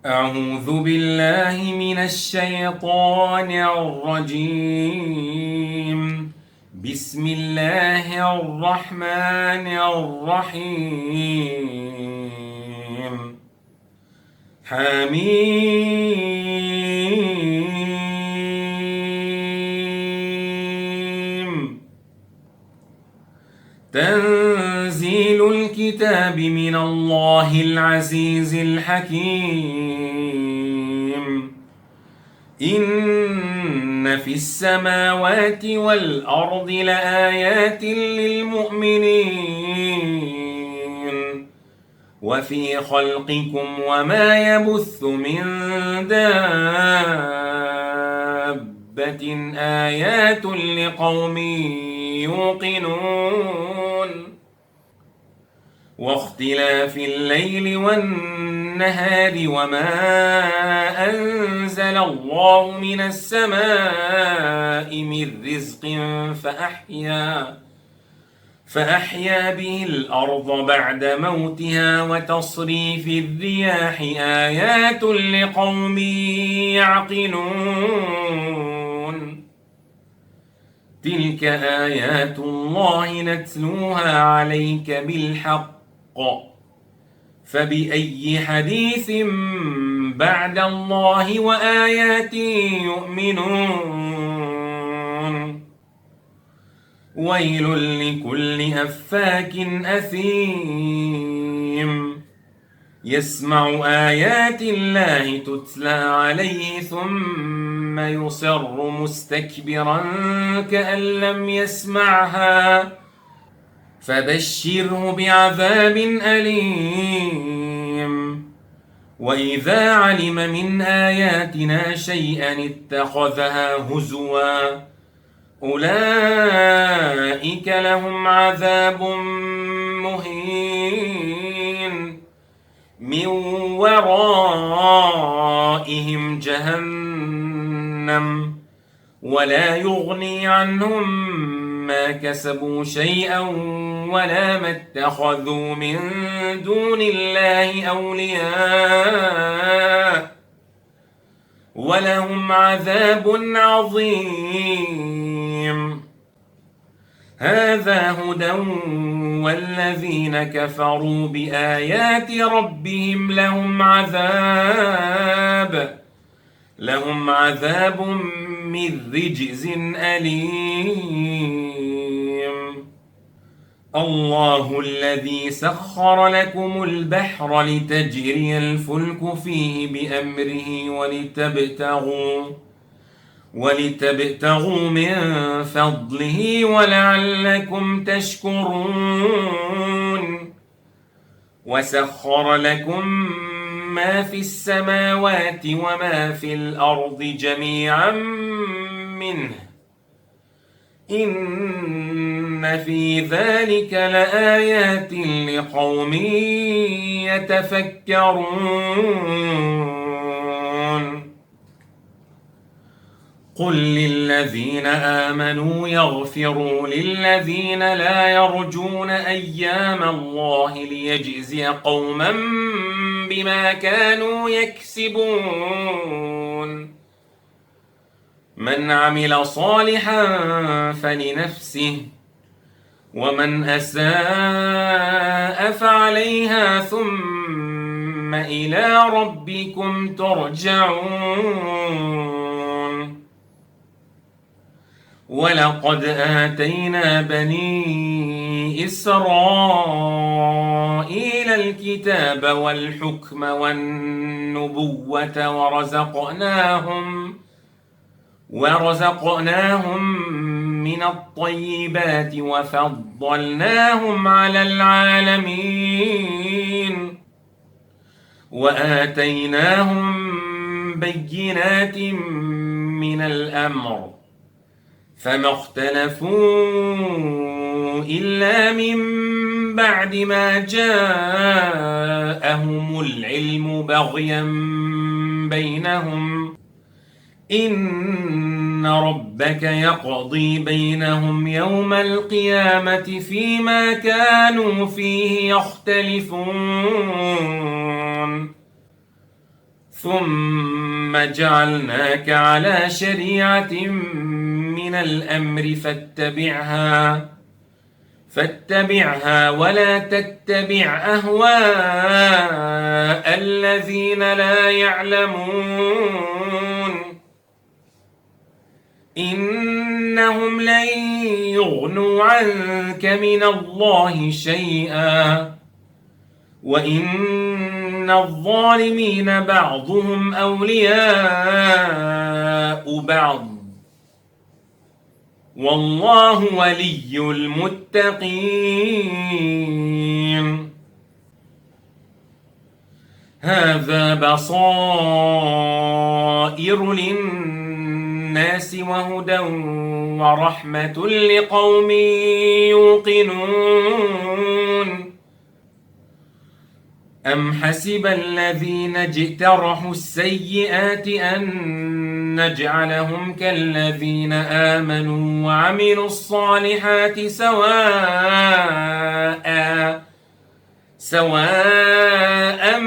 أعوذ بالله من الشيطان الرجيم. بسم الله الرحمن الرحيم. حميم. تنزيل الكتاب من الله العزيز الحكيم. إن في السماوات والأرض لآيات للمؤمنين وفي خلقكم وما يبث من دابة آيات لقوم يوقنون. واختلاف الليل والنهار وما أنزل الله من السماء من رزق فأحيا به الأرض بعد موتها وتصريف الرياح آيات لقوم يعقلون. تلك آيات الله نتلوها عليك بالحق، فبأي حديث بعد الله وآياته يؤمنون. ويل لكل أفاك أثيم يسمع آيات الله تتلى عليه ثم يصر مستكبرا كأن لم يسمعها، فبشره بعذاب أليم. وإذا علم من آياتنا شيئا اتخذها هزوا، أولئك لهم عذاب مهين من ورائهم جهنم ولا يغني عنهم ما كسبوا شيئا ولا ما اتخذوا من دون الله أولياء ولهم عذاب عظيم. هذا هدى والذين كفروا بآيات ربهم لهم عذاب من رجز أليم. الله الذي سخر لكم البحر لتجري الفلك فيه بأمره ولتبتغوا من فضله ولعلكم تشكرون. وسخر لكم ما في السماوات وما في الأرض جميعا منه، إن في ذلك لآيات لقوم يتفكرون. قل للذين آمنوا يغفروا للذين لا يرجون أيام الله ليجزي قوما بما كانوا يكسبون. من عمل صالحا فلنفسه ومن أساء فعليها ثم إلى ربكم ترجعون. ولقد آتينا بني إسرائيل الكتاب والحكم والنبوة ورزقناهم من الطيبات وفضلناهم على العالمين وآتيناهم بينات من الأمر، فما اختلفوا إلا من بعد ما جاءهم العلم بغيا بينهم. إن ربك يقضي بينهم يوم القيامة فيما كانوا فيه يختلفون. ثم جعلناك على شريعة من الأمر فاتبعها ولا تتبع أهواء الذين لا يعلمون إنهم لن يغنوا عنك من الله شيئا وإن الظالمين بعضهم أولياء بعض والله ولي المتقين. هذا بصائر للناس وهدى ورحمة لقوم يوقنون. أم حسب الذين اجترحوا السيئات أن نجعلهم كالذين آمنوا وعملوا الصالحات سواء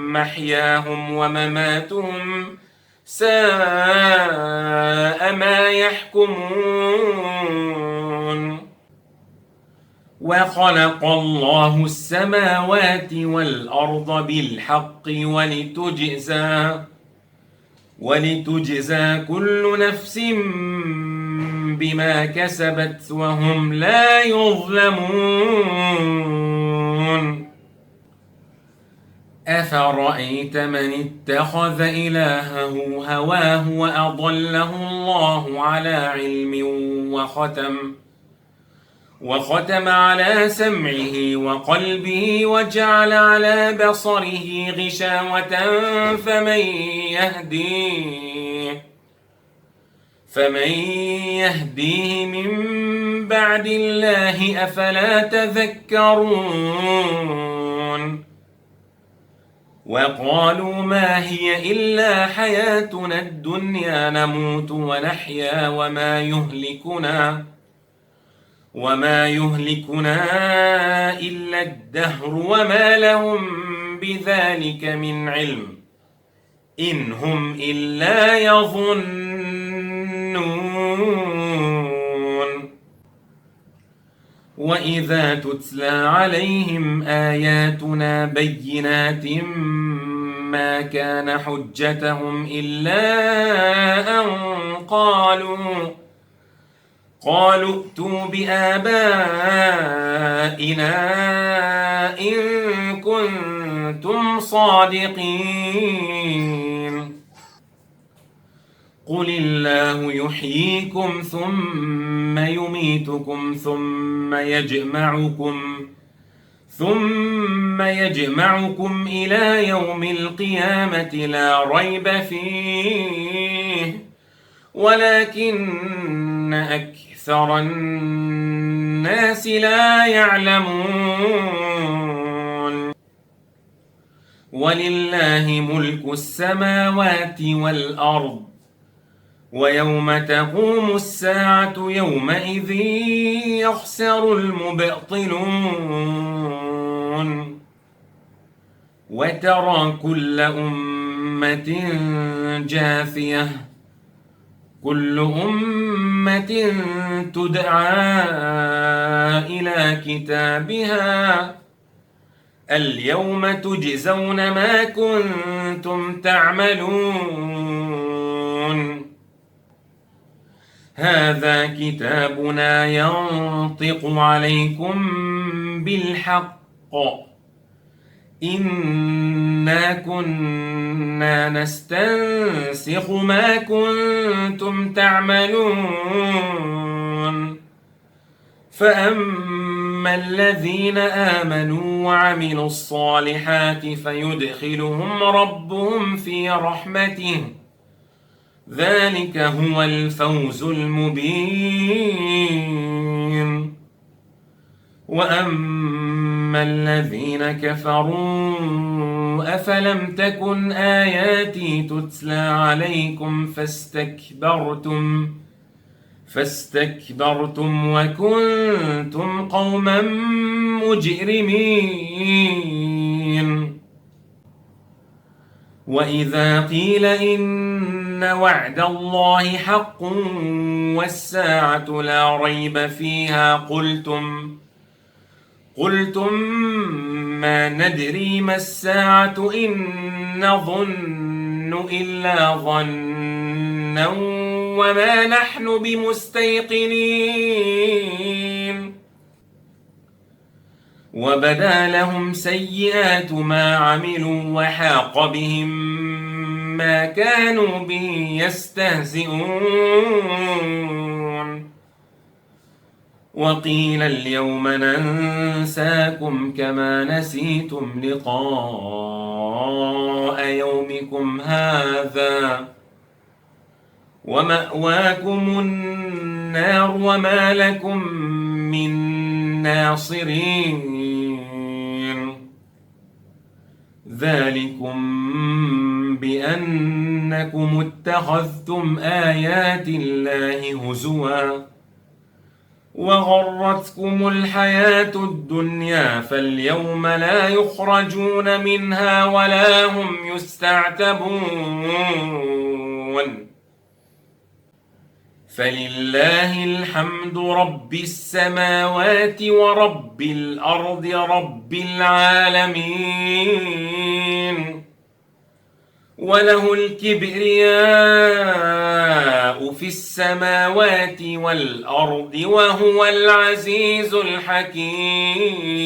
محياهم ومماتهم ساء ما يحكمون. وخلق الله السماوات والأرض بالحق ولتجزى كل نفس بما كسبت وهم لا يظلمون. أفرأيت من اتخذ إلهه هواه وأضله الله على علم وختم على سمعه وقلبه وجعل على بصره غشاوة فمن يهديه من بعد الله أفلا تذكرون. وقالوا ما هي إلا حياتنا الدنيا نموت ونحيا وما يهلكنا إلا الدهر وما لهم بذلك من علم إن هم إلا يظنون. وإذا تتلى عليهم آياتنا بينات ما كان حجتهم إلا أن قالوا ائتوا بآبائنا إن كنتم صادقين. قل الله يحييكم ثم يميتكم ثم يجمعكم إلى يوم القيامة لا ريب فيه ولكن أكثر الناس لا يعلمون. ولله ملك السماوات والأرض ويوم تقوم الساعة يومئذ يخسر المبطلون. وترى كل أمة جاثية كل أمة تدعى إلى كتابها اليوم تجزون ما كنتم تعملون. هذا كتابنا ينطق عليكم بالحق إنا كنا نستنسخ ما كنتم تعملون. فأما الذين آمنوا وعملوا الصالحات فيدخلهم ربهم في رحمته ذلك هو الفوز المبين. وأما الذين كفروا أفلم تكن آياتي تتلى عليكم فاستكبرتم وكنتم قوما مجرمين. وإذا قيل إن وعد الله حق والساعة لا ريب فيها قلتم ما ندري ما الساعة إن نظن إلا ظنا وما نحن بمستيقنين وبدا لهم سيئات ما عملوا وحاق بهم ما كانوا به يستهزئون وقيل اليوم ننساكم كما نسيتم لقاء يومكم هذا ومأواكم النار وما لكم من ناصرين ذلكم بأنكم اتخذتم آيات الله هزوا وغرتكم الحياة الدنيا فاليوم لا يخرجون منها ولا هم يستعتبون فلله الحمد رب السماوات ورب الأرض رب العالمين وله الكبرياء في السماوات والأرض وهو العزيز الحكيم